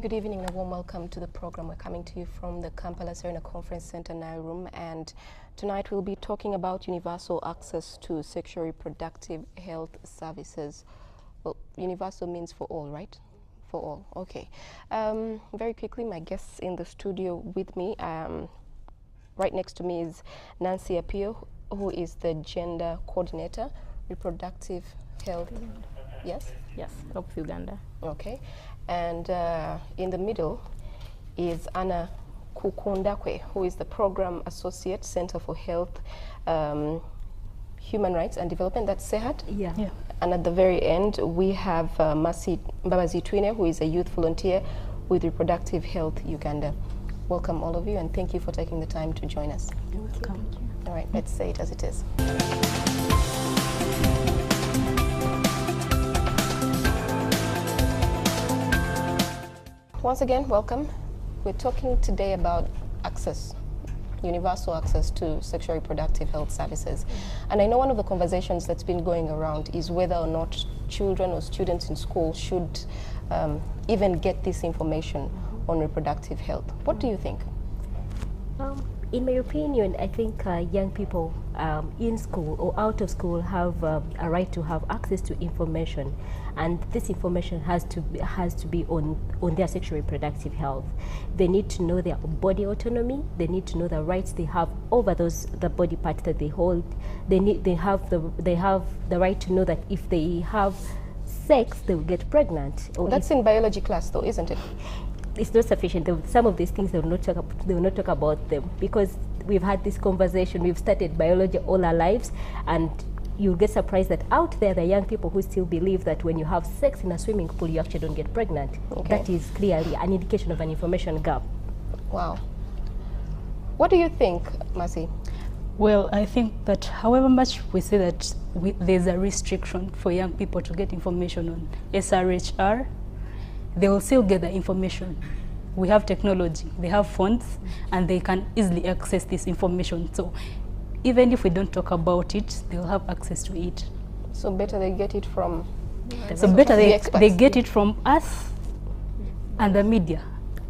good evening and a warm welcome to the program. We're coming to you from the Kampala Serena Conference Center Nile Room, and tonight we'll be talking about universal access to sexual reproductive health services. Well, universal means for all, right? For all, okay. Very quickly, my guests in the studio with me, right next to me is Nancy Apio, who is the Gender Coordinator, Reproductive Health. Yes? Yes, of Uganda. Okay. And in the middle is Anna Kukundakwe, who is the Program Associate, Center for Health, Human Rights and Development. That's SEHAT? Yeah. And at the very end, we have Masi Mbabazi Twine, who is a youth volunteer with Reproductive Health Uganda. Welcome, all of you, and thank you for taking the time to join us. You're welcome. Thank you. All right, let's say it as it is. Once again, welcome. We're talking today about access, universal access to sexual reproductive health services. And I know one of the conversations that's been going around is whether or not children or students in school should even get this information on reproductive health. What do you think? In my opinion, I think young people in school or out of school have a right to have access to information, and this information has to be on their sexual reproductive health. They need to know their body autonomy. They need to know the rights they have over the body parts that they hold. They have the right to know that if they have sex, they will get pregnant. Or that's in biology class, though, isn't it? It's not sufficient. Some of these things they will not talk about them, because we've had this conversation. We've studied biology all our lives, and you'll get surprised that out there are young people who still believe that when you have sex in a swimming pool, you actually don't get pregnant. Okay. That is clearly an indication of an information gap. Wow. What do you think, Masi? Well, I think that however much we say that there's a restriction for young people to get information on SRHR, they will still get the information. We have technology, they have phones, and they can easily access this information. So even if we don't talk about it, they'll have access to it. So better they get it from... So better they get it from us and the media.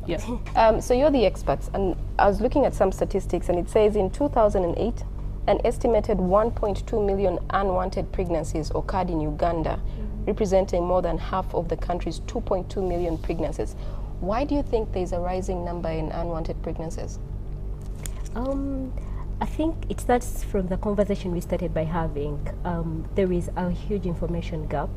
Yeah. So you're the experts, and I was looking at some statistics, and it says in 2008, an estimated 1.2 million unwanted pregnancies occurred in Uganda, representing more than half of the country's 2.2 million pregnancies. Why do you think there's a rising number in unwanted pregnancies? I think it starts from the conversation we started by having. There is a huge information gap,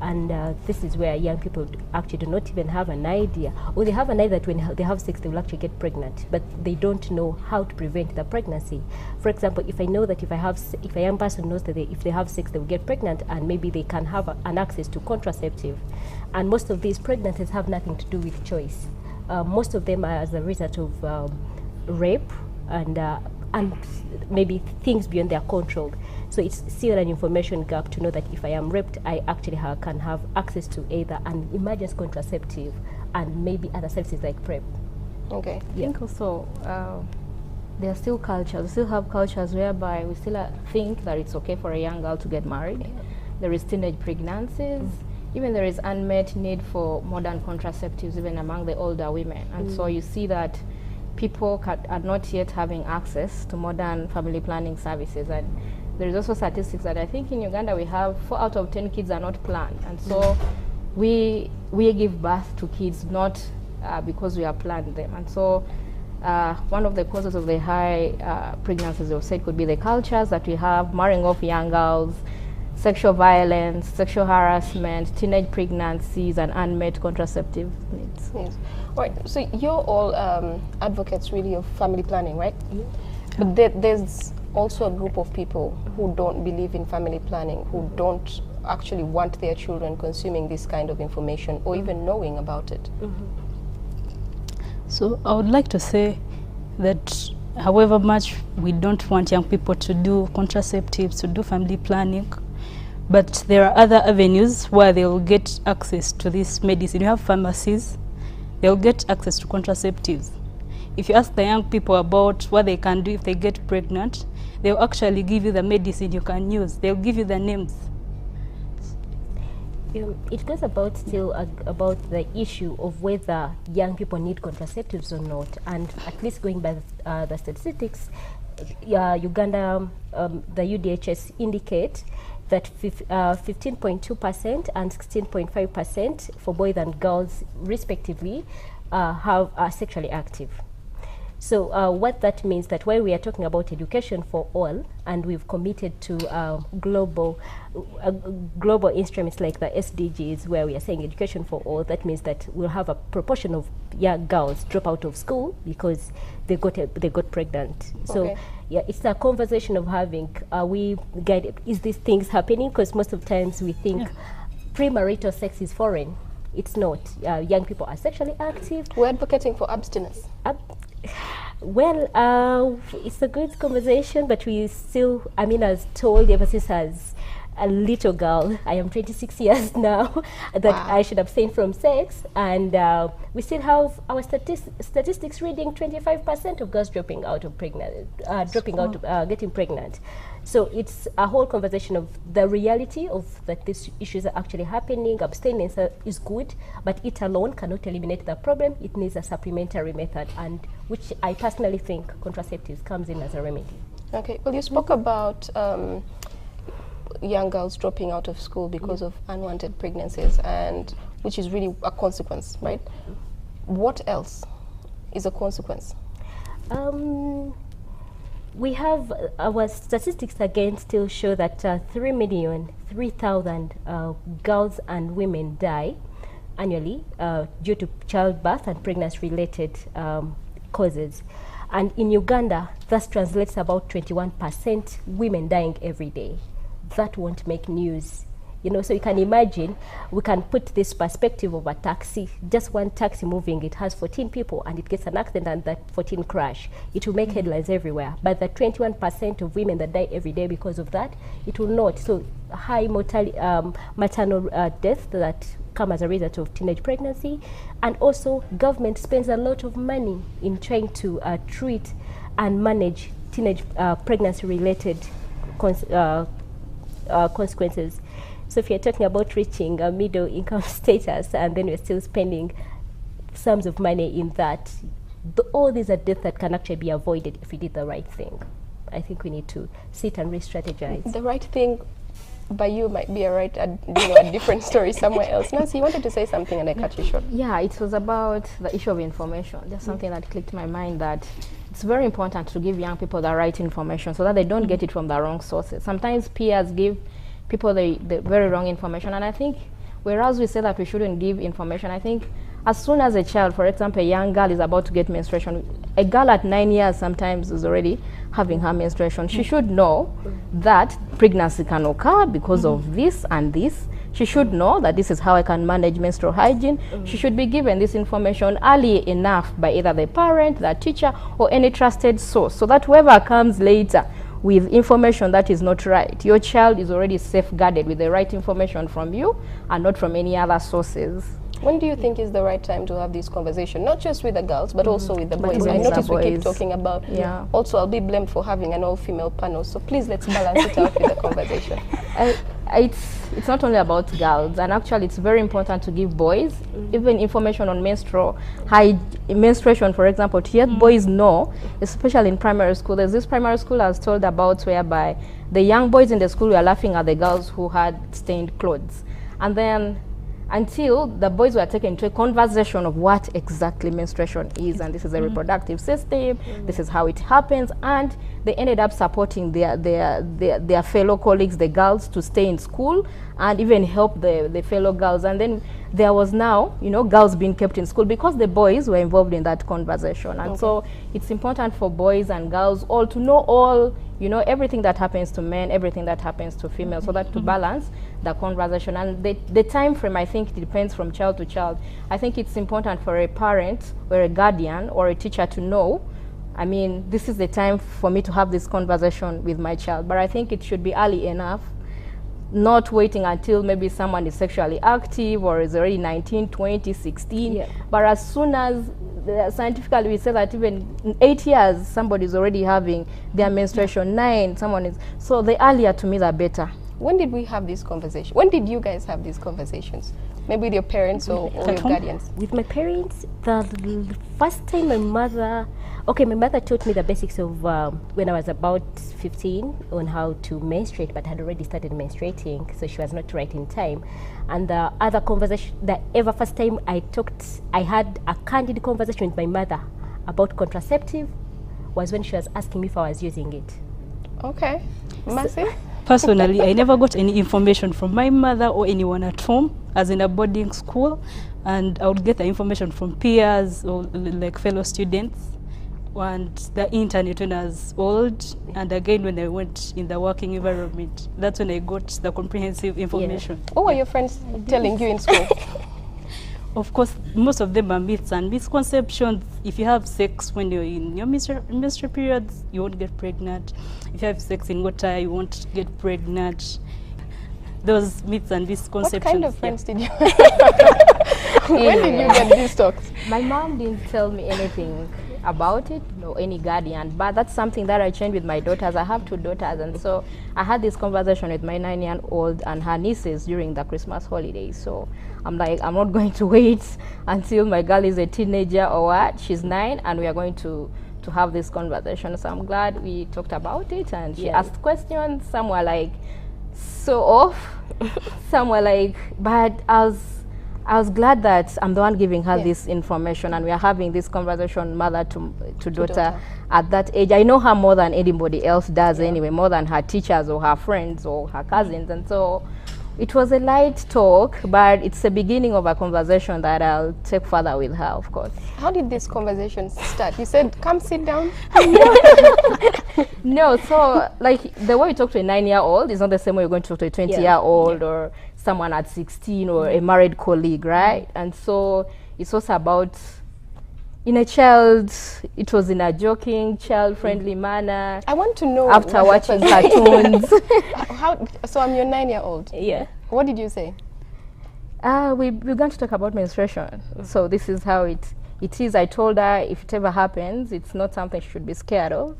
and this is where young people actually do not even have an idea, or they have an idea that when they have sex they will actually get pregnant, but they don't know how to prevent the pregnancy. For example, if I know that if a young person knows that if they have sex they will get pregnant, and maybe they can have an access to contraceptive, and most of these pregnancies have nothing to do with choice. Most of them are as a result of rape and maybe things beyond their control. So it's still an information gap to know that if I am raped, I actually can have access to either an emergency contraceptive and maybe other services like PrEP. Okay. Yeah. I think also there are still cultures. We still have cultures whereby we still think that it's okay for a young girl to get married. Yeah. There is teenage pregnancies. Even there is unmet need for modern contraceptives even among the older women. And so you see that people are not yet having access to modern family planning services. And there is also statistics that I think in Uganda we have 4 out of 10 kids are not planned. And so we give birth to kids not because we have planned them. And so one of the causes of the high pregnancies, you said, could be the cultures that we have, marrying off young girls, sexual violence, sexual harassment, teenage pregnancies, and unmet contraceptive needs. Yes. All right, so you're all advocates really of family planning, right? Yeah. But there's also a group of people who don't believe in family planning, who don't actually want their children consuming this kind of information or even knowing about it. So I would like to say that however much we don't want young people to do contraceptives, to do family planning, but there are other avenues where they will get access to this medicine. You have pharmacies, they'll get access to contraceptives. If you ask the young people about what they can do if they get pregnant, they'll actually give you the medicine you can use. They'll give you the names. It goes about still about the issue of whether young people need contraceptives or not. And at least going by the statistics, Uganda, the UDHS indicate that 15.2% and 16.5% for boys and girls respectively are sexually active. So what that means that while we are talking about education for all, and we've committed to global instruments like the SDGs, where we are saying education for all, that means that we'll have a proportion of young girls drop out of school because they got pregnant. Okay. So yeah, it's a conversation of having, we guide, is these things happening? Because most of the times we think premarital sex is foreign. It's not. Young people are sexually active. We're advocating for abstinence. Well, it's a good conversation, but we still, I mean, as told ever since as a little girl, I am 26 years now, that I should abstain from sex, and we still have our statistics reading 25% of girls dropping out of getting pregnant. So it's a whole conversation of the reality of that these issues are actually happening. Abstinence is good, but it alone cannot eliminate the problem. It needs a supplementary method, and which I personally think contraceptives comes in as a remedy. Okay, well, you spoke about young girls dropping out of school because of unwanted pregnancies, and which is really a consequence, right? What else is a consequence? We have our statistics again still show that 3,000,000 girls and women die annually due to childbirth and pregnancy-related causes. And in Uganda, that translates about 21% women dying every day. That won't make news. You know, so you can imagine, we can put this perspective of a taxi, just one taxi moving, it has 14 people and it gets an accident and that 14 crash. It will make headlines everywhere. But the 21% of women that die every day because of that, it will not. So high mortality, maternal deaths that come as a result of teenage pregnancy. And also government spends a lot of money in trying to treat and manage teenage pregnancy-related consequences. So if you're talking about reaching a middle income status and then we're still spending sums of money in that, all these are deaths that can actually be avoided if we did the right thing. I think we need to sit and re-strategize. The right thing by you might be a different story somewhere else. Nancy, you wanted to say something and I cut you short. Yeah, it was about the issue of information. There's something that clicked my mind, that it's very important to give young people the right information so that they don't get it from the wrong sources. Sometimes peers give people the very wrong information, and I think whereas we say that we shouldn't give information, I think as soon as a child, for example, a young girl is about to get menstruation, a girl at 9 years sometimes is already having her menstruation, she should know that pregnancy can occur because of this and this. She should know that this is how I can manage menstrual hygiene. She should be given this information early enough by either the parent, the teacher, or any trusted source, so that whoever comes later with information that is not right, your child is already safeguarded with the right information from you and not from any other sources. When do you think is the right time to have this conversation, not just with the girls, but also with the boys? I notice we keep talking about, also I'll be blamed for having an all-female panel, so please let's balance it out with the conversation. It's not only about girls, and actually it's very important to give boys even information on menstruation, for example, to let boys know, especially in primary school. There's this primary school I was told about whereby the young boys in the school were laughing at the girls who had stained clothes. And then until the boys were taken into a conversation of what exactly menstruation is, and this is a reproductive system, this is how it happens, and they ended up supporting their fellow colleagues, the girls, to stay in school and even help the fellow girls. And then there was now, girls being kept in school because the boys were involved in that conversation. And so it's important for boys and girls all to know everything that happens to men, everything that happens to females, so that to balance the conversation. And the time frame, I think, depends from child to child. I think it's important for a parent or a guardian or a teacher to know, I mean, this is the time for me to have this conversation with my child. But I think it should be early enough, not waiting until maybe someone is sexually active or is already 19, 20, 16. But as soon as scientifically we say that even in 8 years somebody is already having their menstruation, 9, someone is, so the earlier to me the better. when did we have this conversation? When did you guys have these conversations? Maybe with your parents or your guardians? With my parents, the first time my mother taught me the basics of when I was about 15 on how to menstruate, but had already started menstruating, so she was not right in time. And the other conversation, first time I had a candid conversation with my mother about contraceptive was when she was asking me if I was using it. Okay. Mercy? Personally, I never got any information from my mother or anyone at home, as in a boarding school, and I would get the information from peers or like fellow students, and the internet when I was old, and again when I went in the working environment. That's when I got the comprehensive information. Yeah. What were your friends telling you in school? Of course, most of them are myths and misconceptions. If you have sex when you're in your menstrual periods, you won't get pregnant. If you have sex in water, you won't get pregnant. Those myths and misconceptions. What kind of friends did you have? When did you get these talks? My mom didn't tell me anything about it, or any guardian, but that's something that I changed with my daughters. I have 2 daughters, and so I had this conversation with my 9-year-old and her nieces during the Christmas holidays. So I'm like, I'm not going to wait until my girl is a teenager or what. She's 9 and we are going to have this conversation. So I'm glad we talked about it, and she asked questions. Some were like so off, some were like, but I was glad that I'm the one giving her this information, and we are having this conversation mother to daughter at that age. I know her more than anybody else does anyway, more than her teachers or her friends or her cousins. And so it was a light talk, but it's the beginning of a conversation that I'll take further with her, of course. How did this conversation start? You said, come sit down? No, so like the way you talk to a 9-year-old is not the same way you're going to talk to a 20-year-old or someone at 16 or a married colleague, right? And so it's also about, it was in a joking, child-friendly manner. I want to know. After watching cartoons. So I'm your 9-year-old. Yeah. What did you say? We're going to talk about menstruation. So this is how it is. I told her if it ever happens, it's not something she should be scared of,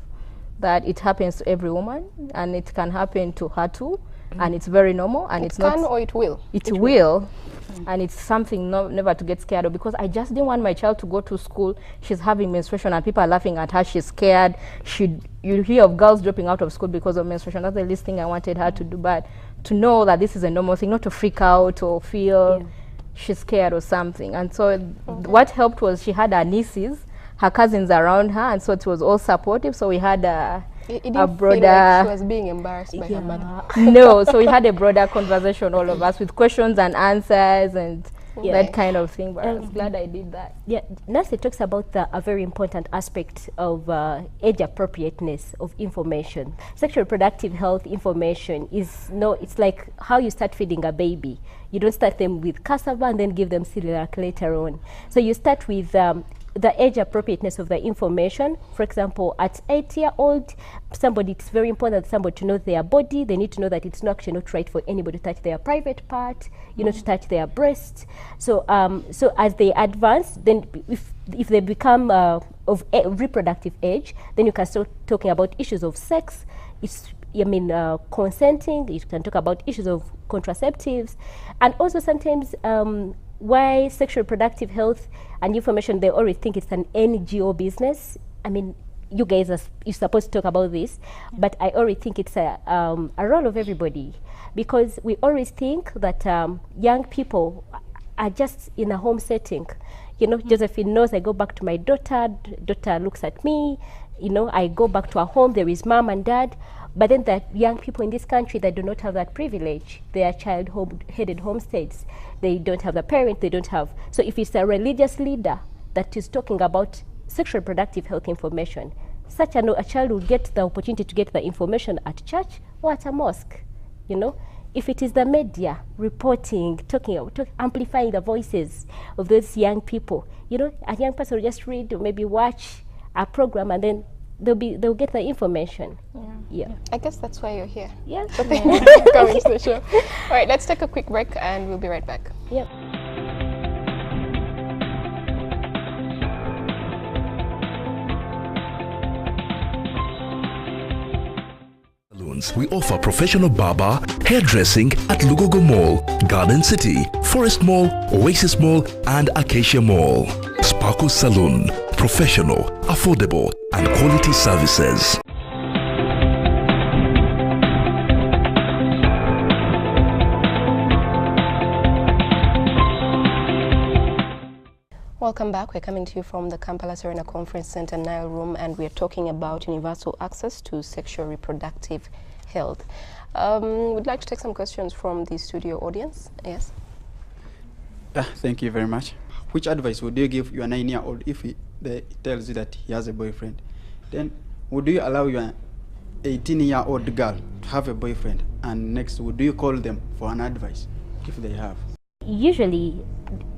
that it happens to every woman, and it can happen to her too. And it's very normal, and it can or it will? It will. And it's something never to get scared of, because I just didn't want my child to go to school, she's having menstruation and people are laughing at her, she's scared. You hear of girls dropping out of school because of menstruation. That's the least thing I wanted her to do, but to know that this is a normal thing, not to freak out or feel she's scared or something. And so what helped was she had her nieces, her cousins around her, and so it was all supportive. So we had a broader, feel like she was being embarrassed by her mother. No, so we had a broader conversation, all of us, with questions and answers and that kind of thing. But I was glad I did that. Yeah, Nancy talks about a very important aspect of age appropriateness of information. Sexual reproductive health information it's like how you start feeding a baby. You don't start them with cassava and then give them Celiac later on. So you start with the age appropriateness of the information. For example, at 8-year-old, it's very important somebody to know their body. They need to know that it's actually not right for anybody to touch their private part, to touch their breast. So so as they advance, then if they become of reproductive age, then you can start talking about issues of sex. Consenting. You can talk about issues of contraceptives, and also sometimes why sexual reproductive health and information, they always think it's an NGO business. I mean, you guys you're supposed to talk about this, but I already think it's a role of everybody, because we always think that young people are just in a home setting. Josephine knows I go back to my daughter looks at me, I go back to our home, there is mom and dad. But then the young people in this country that do not have that privilege, they are child-headed homesteads. They don't have the parent, they don't have. So if it's a religious leader that is talking about sexual reproductive health information, such a child will get the opportunity to get the information at church or at a mosque, If it is the media reporting, amplifying the voices of those young people, a young person will just read or maybe watch a program, and then they'll get the information. I guess that's why you're here. Yeah. So thank you for coming to the show. All right, let's take a quick break and we'll be right back. Yep. salons. We offer professional barber, hairdressing at Lugogo Mall, Garden City, Forest Mall, Oasis Mall, and Acacia Mall. Sparkle Saloon. Professional, affordable, and quality services. Welcome back. We're coming to you from the Kampala Serena Conference Center Nile Room, and we're talking about universal access to sexual reproductive health. We'd like to take some questions from the studio audience. Yes? Thank you very much. Which advice would you give your 9-year-old if he tells you that he has a boyfriend? Then would you allow your 18-year-old girl to have a boyfriend? And next, would you call them for an advice if they have? Usually,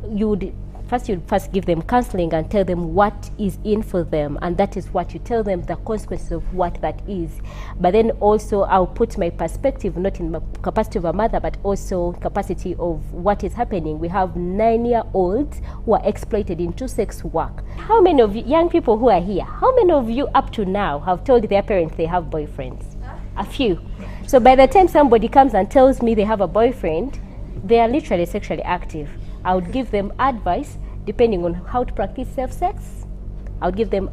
you'd first give them counseling and tell them what is in for them, and that is what you tell them, the consequences of what that is. But then also I'll put my perspective, not in my capacity of a mother, but also capacity of what is happening. We have 9-year-olds who are exploited into sex work. How many of you young people who are here, how many of you up to now have told their parents they have boyfriends? A few. So by the time somebody comes and tells me they have a boyfriend, they are literally sexually active. I would give them advice depending on how to practice safe sex. I would give them,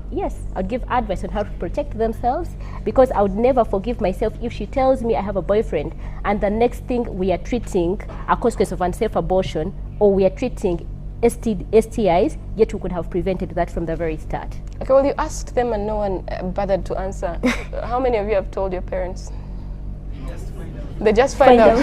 I'd give advice on how to protect themselves, because I would never forgive myself if she tells me I have a boyfriend and the next thing we are treating a consequence of unsafe abortion, or we are treating STIs, yet we could have prevented that from the very start. Okay, well, you asked them and no one bothered to answer. How many of you have told your parents? They just find out.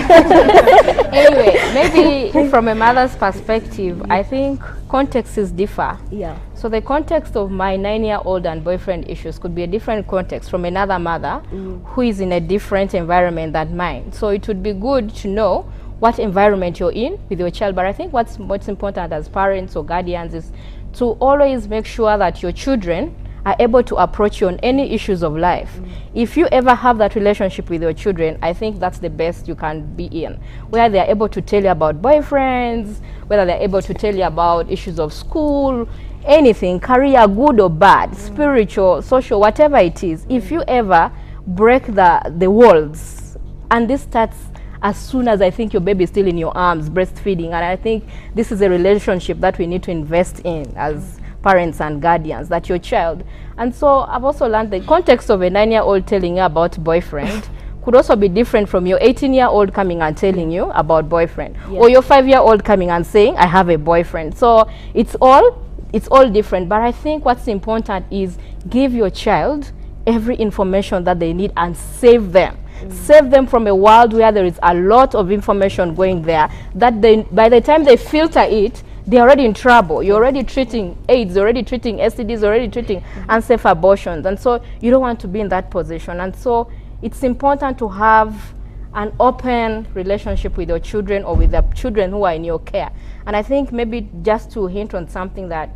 Anyway, maybe from a mother's perspective, I think contexts differ. Yeah. So the context of my 9-year-old and boyfriend issues could be a different context from another mother who is in a different environment than mine. So it would be good to know what environment you're in with your child. But I think what's important as parents or guardians is to always make sure that your children are able to approach you on any issues of life. If you ever have that relationship with your children, I think that's the best you can be in, where they are able to tell you about boyfriends, whether they're able to tell you about issues of school, anything, career, good or bad, spiritual, social, whatever it is. If you ever break the walls, and this starts as soon as I think your baby is still in your arms, breastfeeding, and I think this is a relationship that we need to invest in as parents and guardians, that your child. And so I've also learned the context of a 9-year-old telling you about boyfriend could also be different from your 18-year-old coming and telling you about boyfriend, or your 5-year-old coming and saying I have a boyfriend. So it's all different. But I think what's important is give your child every information that they need and save them. Save them from a world where there is a lot of information going there that by the time they filter it, they're already in trouble. You're already treating AIDS, you're already treating STDs, you're already treating unsafe abortions. And so you don't want to be in that position. And so it's important to have an open relationship with your children or with the children who are in your care. And I think maybe just to hint on something that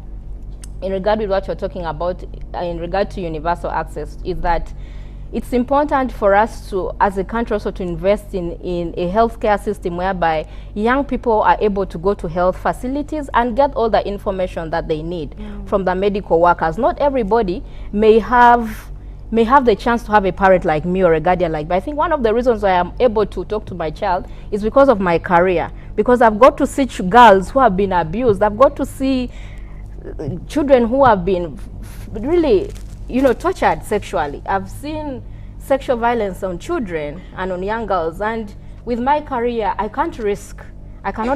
in regard with what you're talking about in regard to universal access is that it's important for us to, as a country, also to invest in a healthcare system whereby young people are able to go to health facilities and get all the information that they need from the medical workers. Not everybody may have the chance to have a parent like me or a guardian like me. But I think one of the reasons why I'm able to talk to my child is because of my career, because I've got to see girls who have been abused. I've got to see children who have been really, tortured sexually. I've seen sexual violence on children and on young girls, and with my career, I cannot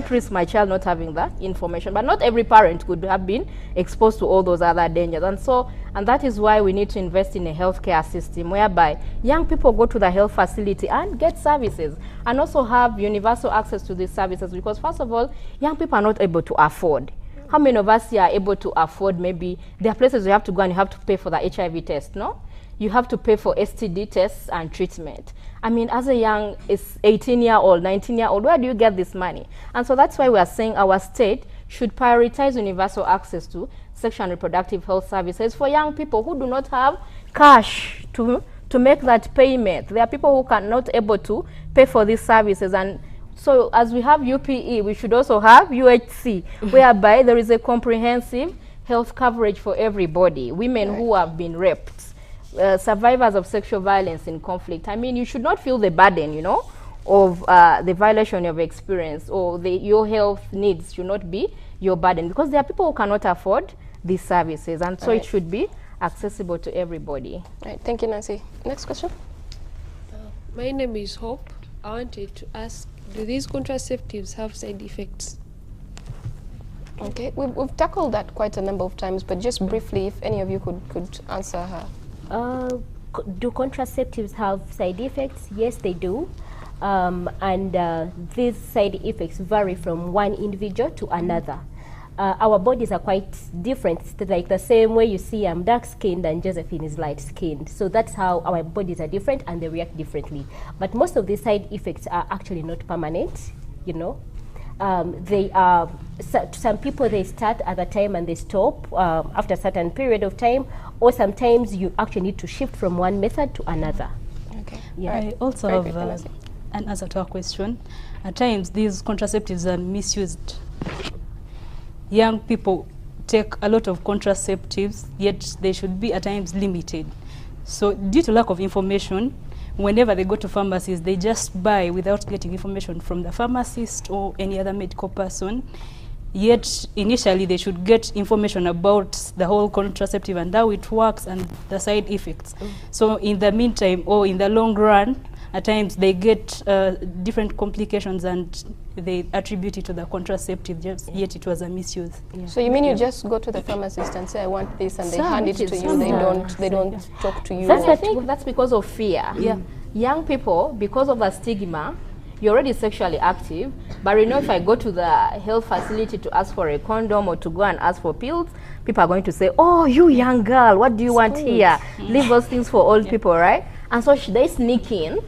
risk my child not having that information. But not every parent could have been exposed to all those other dangers, and that is why we need to invest in a healthcare system whereby young people go to the health facility and get services, and also have universal access to these services, because first of all, young people are not able to afford. How many of us here are able to afford? Maybe there are places you have to go and you have to pay for the HIV test, no? You have to pay for STD tests and treatment. I mean, as a young 18-year-old, 19-year-old, where do you get this money? And so that's why we are saying our state should prioritize universal access to sexual and reproductive health services for young people who do not have cash to make that payment. There are people who are not able to pay for these services. And so as we have UPE, we should also have UHC, whereby there is a comprehensive health coverage for everybody. Women who have been raped, survivors of sexual violence in conflict, I mean, you should not feel the burden, you know, of the violation you've experienced, or your health needs should not be your burden, because there are people who cannot afford these services, and so it should be accessible to everybody. All right, thank you, Nancy. Next question. My name is Hope. I wanted to ask, do these contraceptives have side effects? Okay, we've tackled that quite a number of times, but just briefly, if any of you could answer her. Do contraceptives have side effects? Yes, they do. These side effects vary from one individual to another. Our bodies are quite different. It's like the same way you see I'm dark-skinned and Josephine is light-skinned. So that's how our bodies are different and they react differently. But most of these side effects are actually not permanent, you know. They are, some people, they start at a time and they stop after a certain period of time, or sometimes you actually need to shift from one method to another. Okay. Yeah. I also have an answer to our question. At times, these contraceptives are misused. Young people take a lot of contraceptives, yet they should be at times limited. So due to lack of information, whenever they go to pharmacies, they just buy without getting information from the pharmacist or any other medical person. Yet initially they should get information about the whole contraceptive and how it works and the side effects. So in the meantime, or in the long run, at times they get different complications and they attribute it to the contraceptive, yet it was a misuse. So you mean you just go to the pharmacist and say, I want this, and they hand it to you, they don't talk to you? I think that's because of fear. Young people, because of the stigma, you're already sexually active, but you know, if I go to the health facility to ask for a condom or to go and ask for pills, people are going to say, oh, you young girl, what do you want here? Leave those things for old people, right? And so they sneak in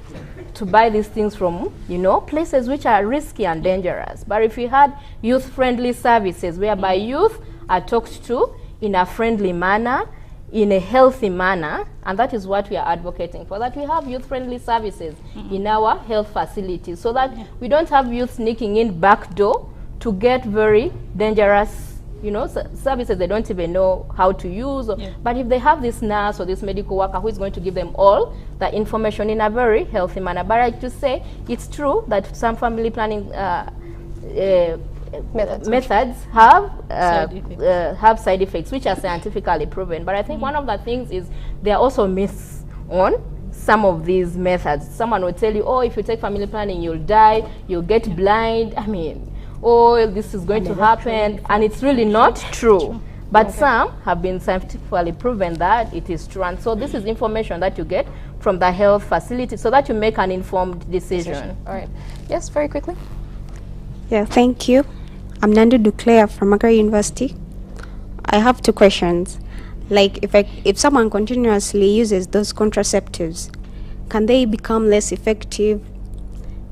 to buy these things from, you know, places which are risky and dangerous. But if you had youth-friendly services whereby youth are talked to in a friendly manner, in a healthy manner, and that is what we are advocating for, that we have youth-friendly services in our health facilities, so that we don't have youth sneaking in back door to get very dangerous, you know, services they don't even know how to use. But if they have this nurse or this medical worker who is going to give them all the information in a very healthy manner. But I to say, it's true that some family planning methods have side effects which are scientifically proven. But I think one of the things is there are also myths on some of these methods. Someone will tell you, oh, if you take family planning, you'll die, you'll get blind. I mean, oh, this is going to happen, and it's really not true. But some have been scientifically proven that it is true. And so this is information that you get from the health facility so that you make an informed decision. All right. Yes, very quickly. Yeah, thank you. I'm Nando Duclair from Agri University. I have two questions. Like, if someone continuously uses those contraceptives, can they become less effective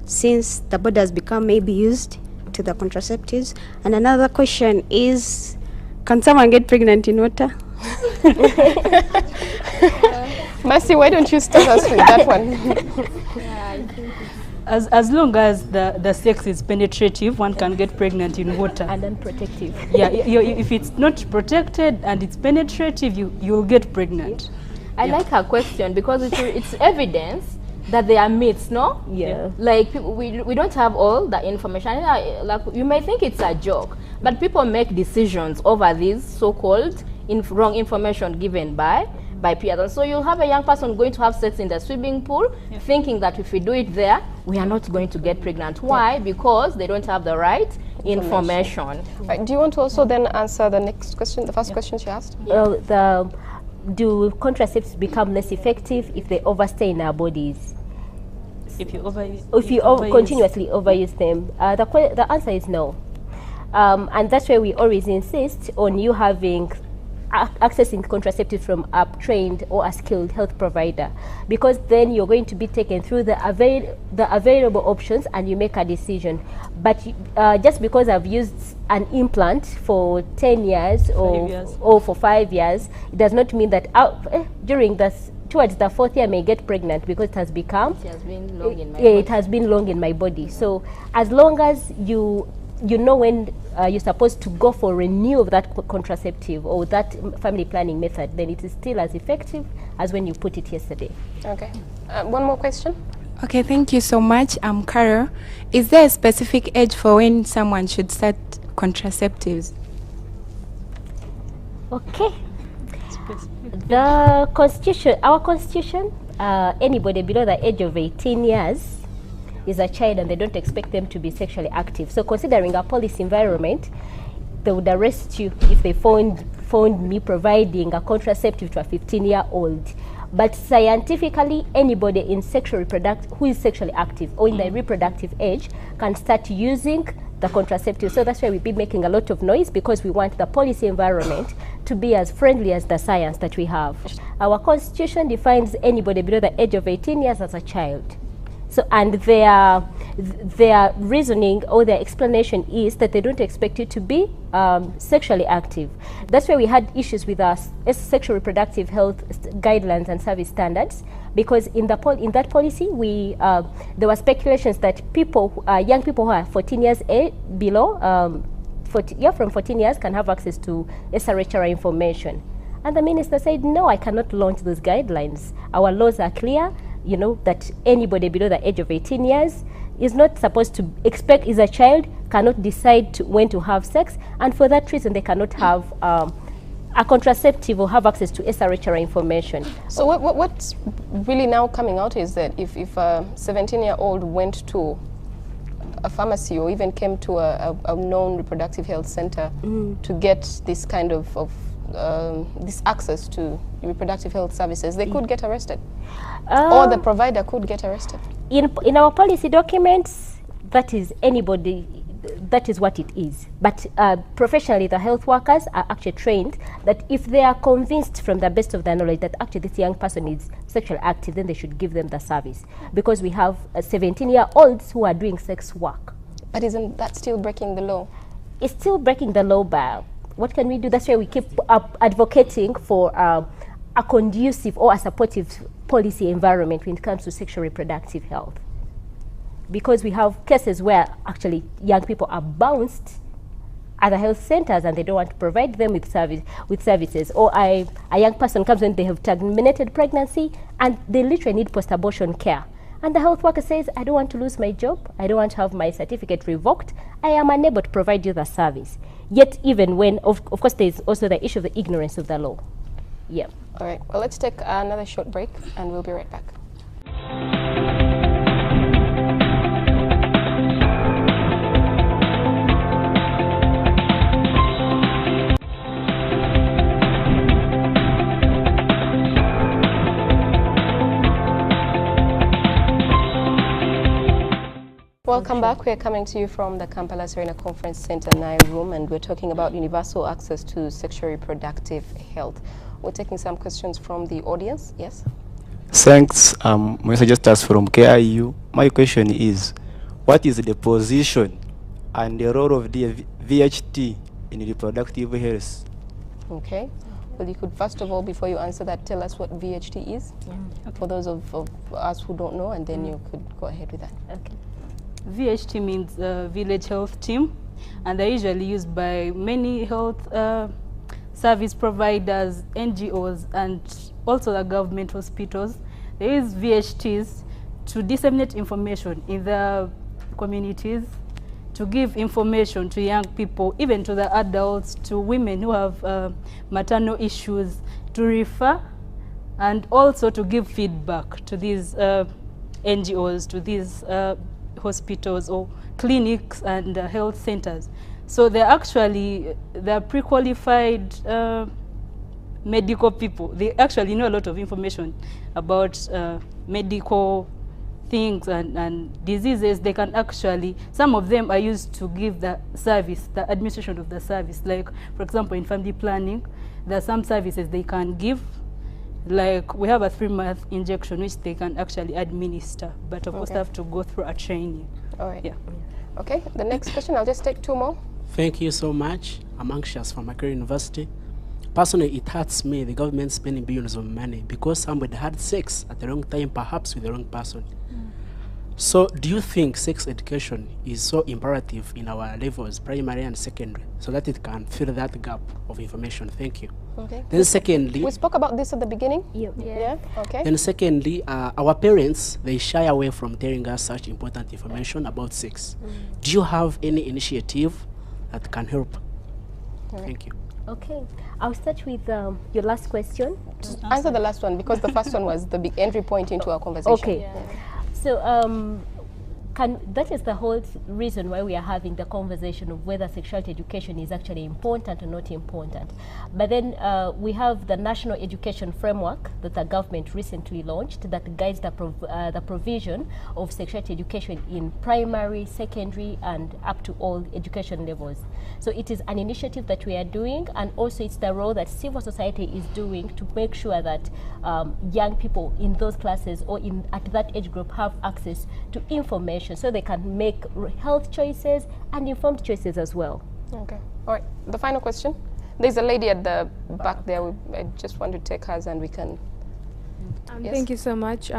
since the body has become maybe used to the contraceptives? And another question is, can someone get pregnant in water? Mercy, why don't you start us with that one? As long as the sex is penetrative, one can get pregnant in water. And unprotective. Yeah, if it's not protected and it's penetrative, you'll get pregnant. I like her question because it's evidence that there are myths, no? Yeah. Like, we don't have all the information. Like, you may think it's a joke, but people make decisions over these so-called wrong information given by peers. And so you'll have a young person going to have sex in the swimming pool, thinking that if we do it there, we are not going to get pregnant. Why? Because they don't have the right information. Right. Do you want to also then answer the next question, the first question she asked? Do contraceptives become less effective if they overstay in our bodies? If you continuously overuse them, the answer is no. And that's why we always insist on you having accessing contraceptives from a trained or a skilled health provider, because then you're going to be taken through the available options and you make a decision. But just because I've used an implant for 10 years or for 5 years, it does not mean that towards the 4th year I may get pregnant, because it has been long in my body. So as long as you you know when you're supposed to go for renew of that contraceptive or that family planning method, then it is still as effective as when you put it yesterday. Okay. One more question. Okay, thank you so much. I'm Carol. Is there a specific age for when someone should start contraceptives? Okay. The constitution, our constitution, anybody below the age of 18 years is a child and they don't expect them to be sexually active. So considering our policy environment, they would arrest you if they found me providing a contraceptive to a 15-year-old. But scientifically, anybody in who is sexually active or in the reproductive age can start using the contraceptive. So that's why we've been making a lot of noise, because we want the policy environment to be as friendly as the science that we have. Our constitution defines anybody below the age of 18 years as a child. So, and their reasoning or their explanation is that they don't expect you to be sexually active. That's why we had issues with our sexual reproductive health guidelines and service standards, because in that policy, there were speculations that young people who are 14 years below, from 14 years can have access to SRHR information. And the minister said, no, I cannot launch those guidelines. Our laws are clear. You know, that anybody below the age of 18 years is not supposed to is a child, cannot decide when to have sex, and for that reason they cannot have a contraceptive or have access to SRHR information. So what's really now coming out is that if a 17-year-old went to a pharmacy or even came to a known reproductive health center to get this kind of this access to reproductive health services, they could get arrested, or the provider could get arrested. In our policy documents, that is anybody, that is what it is. But professionally, the health workers are actually trained that if they are convinced from the best of their knowledge that actually this young person is sexually active, then they should give them the service, because we have 17-year-olds who are doing sex work. But isn't that still breaking the law? It's still breaking the law, but what can we do? That's why we keep advocating for a conducive or a supportive policy environment when it comes to sexual reproductive health. Because we have cases where actually young people are bounced at the health centers and they don't want to provide them with services. Or a young person comes when they have terminated pregnancy and they literally need post-abortion care. And the health worker says, I don't want to lose my job. I don't want to have my certificate revoked. I am unable to provide you the service. Yet even when, of course, there's also the issue of the ignorance of the law. Yeah. All right. Well, let's take another short break and we'll be right back. Welcome back. We are coming to you from the Kampala Serena Conference Center Nile Room, and we're talking about universal access to sexual reproductive health. We're taking some questions from the audience. Yes? Thanks. My suggestors from KIU. My question is, what is the position and the role of the VHT in reproductive health? Okay. Well, you could first of all, before you answer that, tell us what VHT is, for those of us who don't know, and then you could go ahead with that. Okay. VHT means Village Health Team, and they're usually used by many health service providers, NGOs, and also the government hospitals. They use VHTs to disseminate information in the communities, to give information to young people, even to the adults, to women who have maternal issues, to refer, and also to give feedback to these NGOs, to these hospitals or clinics and health centers. So they're pre-qualified medical people. They actually know a lot of information about medical things and diseases. They can actually, some of them are used to give the service, the administration of the service. Like, for example, in family planning, there are some services they can give. Like, we have a 3-month injection which they can actually administer, but of course they have to go through a training. All right. Yeah. Okay, the next question, I'll just take 2 more. Thank you so much. I'm anxious from Macquarie University. Personally, it hurts me, the government spending billions of money because somebody had sex at the wrong time, perhaps with the wrong person. So do you think sex education is so imperative in our levels, primary and secondary, so that it can fill that gap of information? Thank you. Okay. Then secondly, We spoke about this at the beginning. Yeah. Okay. then secondly, our parents, they shy away from telling us such important information about sex. Do you have any initiative that can help? Thank you. Okay, I'll start with your last question. Answer the last one, because the first one was the big entry point into our conversation. Okay, so that is the whole reason why we are having the conversation of whether sexuality education is actually important or not important. But then we have the National Education Framework that the government recently launched that guides the provision of sexuality education in primary, secondary, and up to all education levels. So it is an initiative that we are doing, and also it's the role that civil society is doing to make sure that young people in those classes or at that age group have access to information so they can make health choices and informed choices as well. Okay. All right. The final question. There's a lady at the back there. I just want to take hers and we can... Yes? Thank you so much.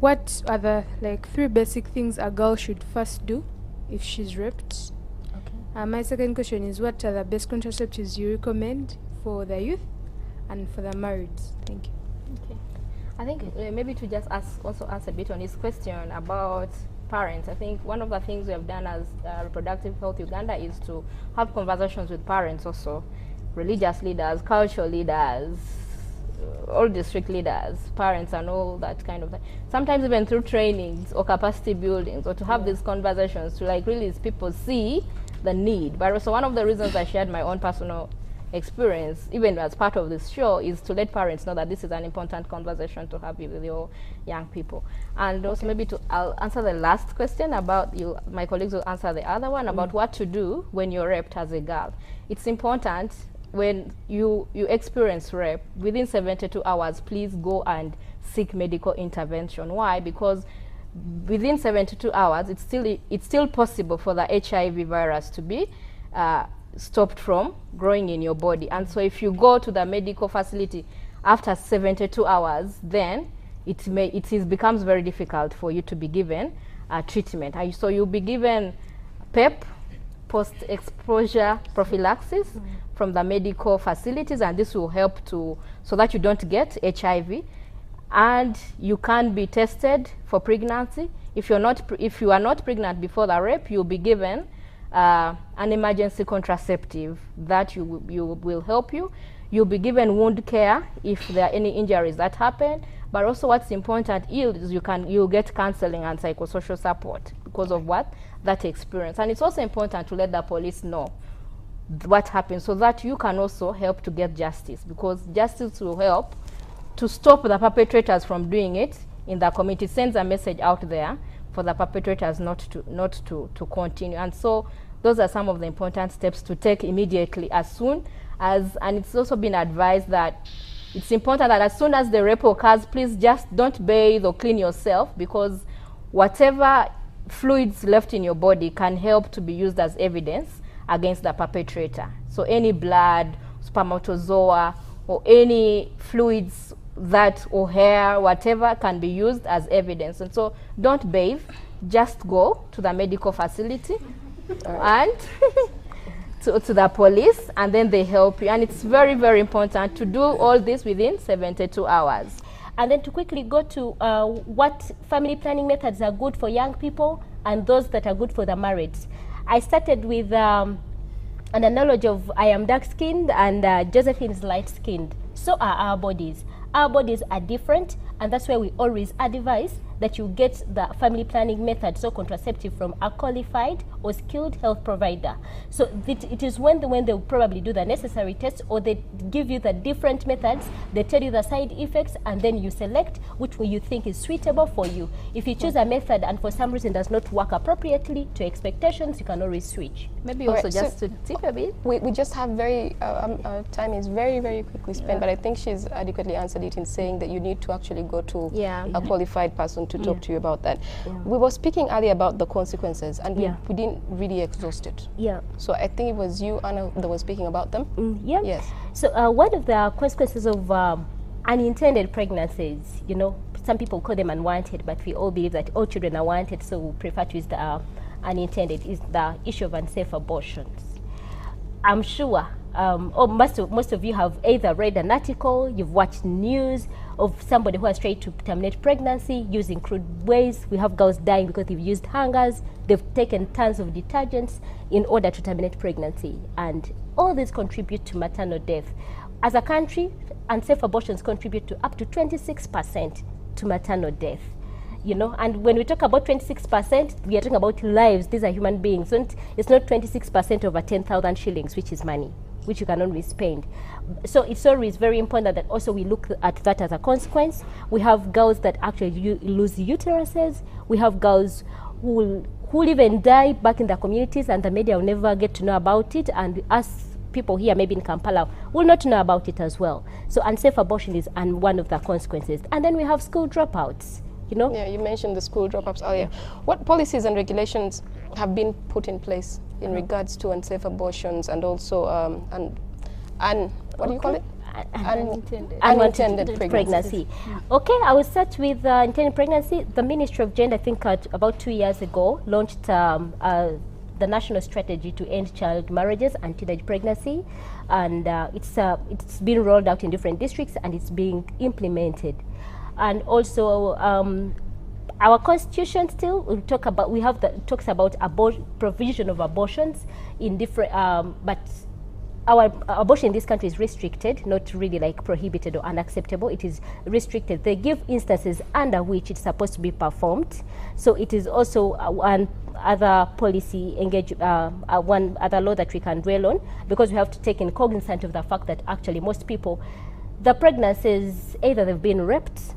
What are the 3 basic things a girl should first do if she's raped? Okay. My second question is, what are the best contraceptives you recommend for the youth and for the married? Thank you. Okay. I think maybe to just also answer a bit on this question about parents. I think one of the things we have done as Reproductive Health Uganda is to have conversations with parents also, religious leaders, cultural leaders, all district leaders, parents and all that kind of thing. Sometimes even through trainings or capacity buildings, or to have these conversations to really people see the need. But also one of the reasons I shared my own personal experience, even as part of this show, is to let parents know that this is an important conversation to have with your young people. And also maybe I'll answer the last question about you. My colleagues will answer the other one about what to do when you're raped as a girl. It's important when you experience rape, within 72 hours, please go and seek medical intervention. Why? Because within 72 hours, it's still possible for the HIV virus to be stopped from growing in your body. And so if you go to the medical facility after 72 hours, then it becomes very difficult for you to be given treatment. So you'll be given PEP, post-exposure prophylaxis, from the medical facilities, and this will help so that you don't get HIV. And you can be tested for pregnancy. If you are not pregnant before the rape, you'll be given an emergency contraceptive that will help you. You'll be given wound care if there are any injuries that happen. But also what's important is you'll get counseling and psychosocial support because of that experience. And it's also important to let the police know what happened so that you can also help to get justice, because justice will help to stop the perpetrators from doing it in the community. It sends a message out there for the perpetrators not to continue. And so those are some of the important steps to take immediately as soon as, and it's also been advised that it's important that as soon as the rape occurs, please just don't bathe or clean yourself, because whatever fluids left in your body can help to be used as evidence against the perpetrator. So any blood, spermatozoa, or any fluids or hair, whatever, can be used as evidence. And so don't bathe, just go to the medical facility and to the police, and then they help you. And it's very, very important to do all this within 72 hours. And then to quickly go to what family planning methods are good for young people and those that are good for the married. I started with an analogy of I am dark-skinned and Josephine is light-skinned. So are our bodies. Our bodies are different, and that's why we always advise that you get the family planning method, so contraceptive, from a qualified or skilled health provider. So it is when they will probably do the necessary tests, or they give you the different methods, they tell you the side effects, and then you select which one you think is suitable for you. If you choose a method and for some reason does not work appropriately to expectations, you can always switch. Maybe also just to tip a bit. We just have time is very, very quickly spent, but I think she's adequately answered it in saying that you need to actually go to a qualified person to talk to you about that. We were speaking earlier about the consequences, and we didn't really exhaust it. So I think it was you, Anna, that was speaking about them. Yes. So one of the consequences of unintended pregnancies, some people call them unwanted, but we all believe that all children are wanted, so we prefer to use the unintended, is the issue of unsafe abortions. I'm sure most of you have either read an article, you've watched news of somebody who has tried to terminate pregnancy using crude ways. We have girls dying because they've used hangers, they've taken tons of detergents in order to terminate pregnancy, and all this contribute to maternal death. As a country, unsafe abortions contribute to up to 26% to maternal death. You know, and when we talk about 26%, we are talking about lives. These are human beings. So it's not 26% over 10,000 shillings, which is money, which you can only spend. So it's always very important that also we look at that as a consequence. We have girls that actually lose uteruses. We have girls who will even die back in their communities, and the media will never get to know about it. And us people here, maybe in Kampala, will not know about it as well. So unsafe abortion is one of the consequences. And then we have school dropouts. You know? Yeah, you mentioned the school dropouts earlier. What policies and regulations have been put in place in regards to unsafe abortions and also what do you call it? Unintended pregnancy. Okay, I will start with intended pregnancy. The Ministry of Gender, I think about 2 years ago, launched the national strategy to end child marriages and teenage pregnancy, and it's been rolled out in different districts and it's being implemented. And also, our constitution still will talk about, talks about provision of abortions in different, but our abortion in this country is restricted, not really like prohibited or unacceptable. It is restricted. They give instances under which it's supposed to be performed. So it is also one other policy one other law that we can dwell on, because we have to take in cognizance of the fact that actually most people, the pregnancies, either they've been raped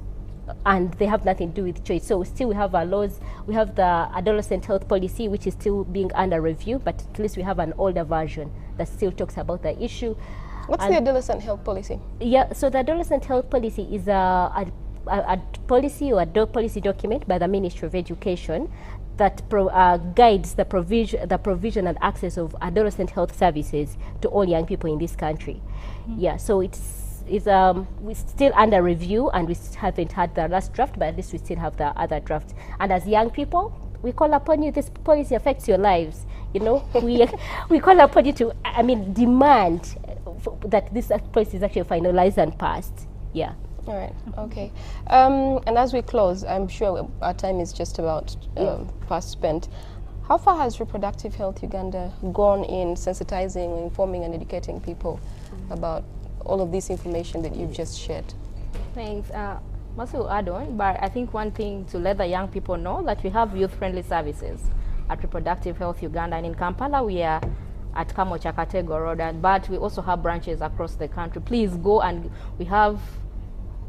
and they have nothing to do with choice. So still we have our laws. We have the adolescent health policy, which is still being under review, but at least we have an older version that still talks about the issue. What's the adolescent health policy? Yeah, so the adolescent health policy is a policy or a policy document by the Ministry of Education that guides the provision and access of adolescent health services to all young people in this country. Yeah, so we're still under review, and we haven't had the last draft, but at least we still have the other draft. And as young people, we call upon you. This policy affects your lives. You know, we call upon you to, demand that this policy is actually finalized and passed. Yeah. All right. Okay. And as we close, I'm sure our time is just about fast spent. How far has Reproductive Health Uganda gone in sensitizing, informing, and educating people about all of this information that you've just shared? Thanks. Must will add on, but I think one thing to let the young people know that we have youth-friendly services at Reproductive Health Uganda, and in Kampala we are at Kamocha-Katego Road, but we also have branches across the country. Please go, and we have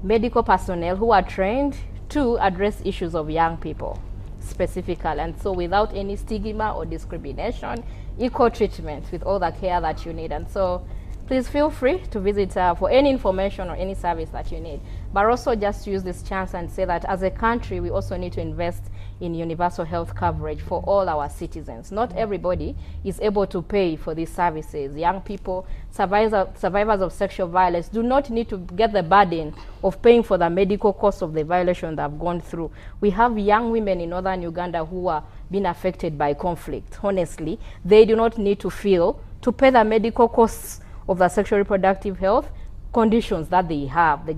medical personnel who are trained to address issues of young people specifically, and so without any stigma or discrimination, equal treatment with all the care that you need. And so please feel free to visit for any information or any service that you need. But also just use this chance and say that as a country, we also need to invest in universal health coverage for all our citizens. Not everybody is able to pay for these services. Young people, survivors of sexual violence, do not need to get the burden of paying for the medical costs of the violation they've gone through. We have young women in northern Uganda who are being affected by conflict. Honestly, they do not need to pay the medical costs of the sexual reproductive health conditions that they have, the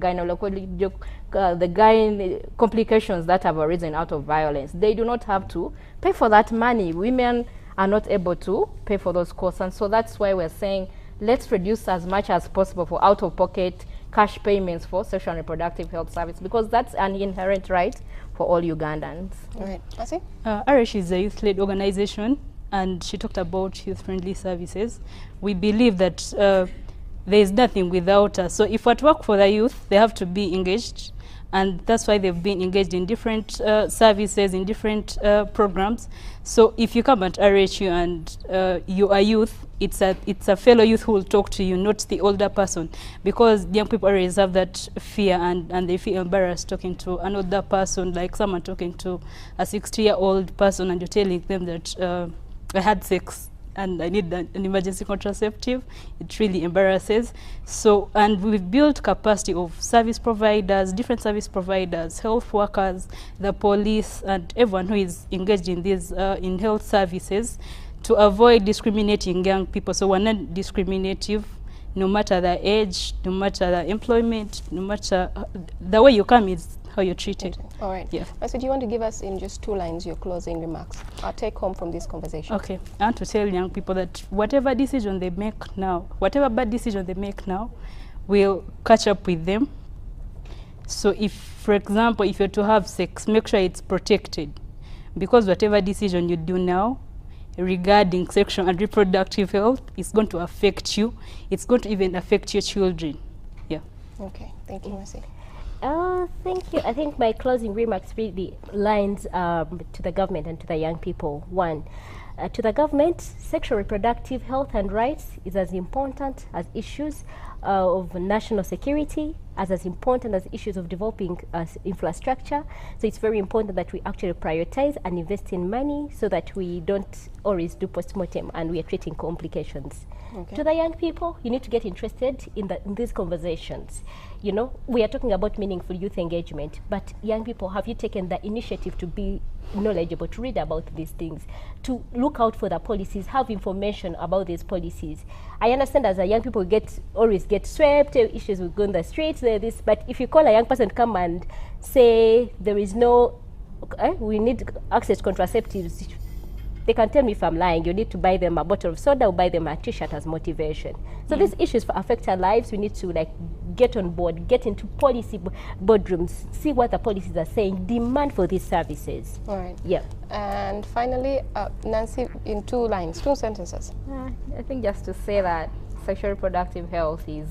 complications that have arisen out of violence. They do not have to pay for that money. Women are not able to pay for those costs, and so that's why we're saying let's reduce as much as possible for out-of-pocket cash payments for sexual and reproductive health service, because that's an inherent right for all Ugandans. All right. Asi? Arish is a youth-led organization, and she talked about youth-friendly services. We believe that there is nothing without us. So if we're to work for the youth, they have to be engaged, and that's why they've been engaged in different services, in different programs. So if you come at RHU and you are youth, it's a fellow youth who will talk to you, not the older person, because young people always have that fear, and they feel embarrassed talking to an older person, like someone talking to a 60-year-old person, and you're telling them that I had sex and I need an emergency contraceptive. It really embarrasses. So, and we've built capacity of service providers, different service providers, health workers, the police, and everyone who is engaged in these in health services to avoid discriminating young people. So we're not discriminative, no matter the age, no matter the employment, no matter the way you come is how you're treated. Okay. All right. Yeah. So do you want to give us in just 2 lines your closing remarks? I'll take home from this conversation. Okay. I want to tell young people that whatever decision they make now, whatever bad decision they make now, will catch up with them. So if, for example, if you're to have sex, make sure it's protected. Because whatever decision you do now regarding sexual and reproductive health is going to affect you. It's going to even affect your children. Yeah. Okay. Thank you, Mercy. Thank you. I think my closing remarks really lines to the government and to the young people. One, to the government, sexual reproductive health and rights is as important as issues of national security, as important as issues of developing infrastructure. So it's very important that we actually prioritize and invest in money so that we don't always do post-mortem and we are treating complications. Okay. To the young people, you need to get interested in these conversations. You know, we are talking about meaningful youth engagement, but young people, have you taken the initiative to be knowledgeable, to read about these things, to look out for the policies, have information about these policies? I understand as a young people always get swept, issues will go on the streets, this, but if you call a young person to come and say there is no, we need access to contraceptives, they can tell me if I'm lying. You need to buy them a bottle of soda or buy them a t-shirt as motivation. So these issues affect our lives. We need to get on board, get into policy boardrooms, see what the policies are saying, demand for these services. All right. Yeah. And finally, Nancy, in 2 lines, 2 sentences. I think just to say that sexual reproductive health is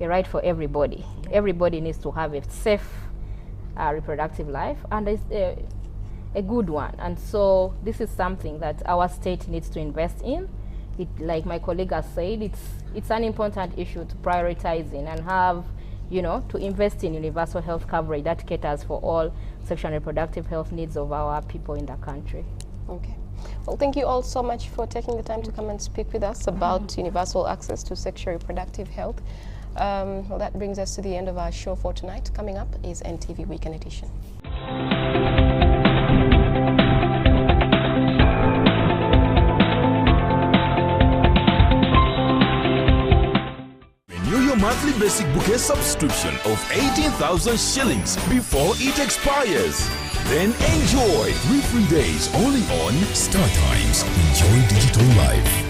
a right for everybody. Everybody needs to have a safe reproductive life, and it's a good one. And so this is something that our state needs to invest in. It, like my colleague has said, it's an important issue to prioritize in and have, you know, to invest in universal health coverage that caters for all sexual and reproductive health needs of our people in the country. Okay. Well, thank you all so much for taking the time to come and speak with us about universal access to sexual reproductive health. Well, that brings us to the end of our show for tonight. Coming up is NTV Weekend Edition. Renew your monthly basic bouquet subscription of 18,000 shillings before it expires. Then enjoy 3 free days only on StarTimes. Enjoy digital life.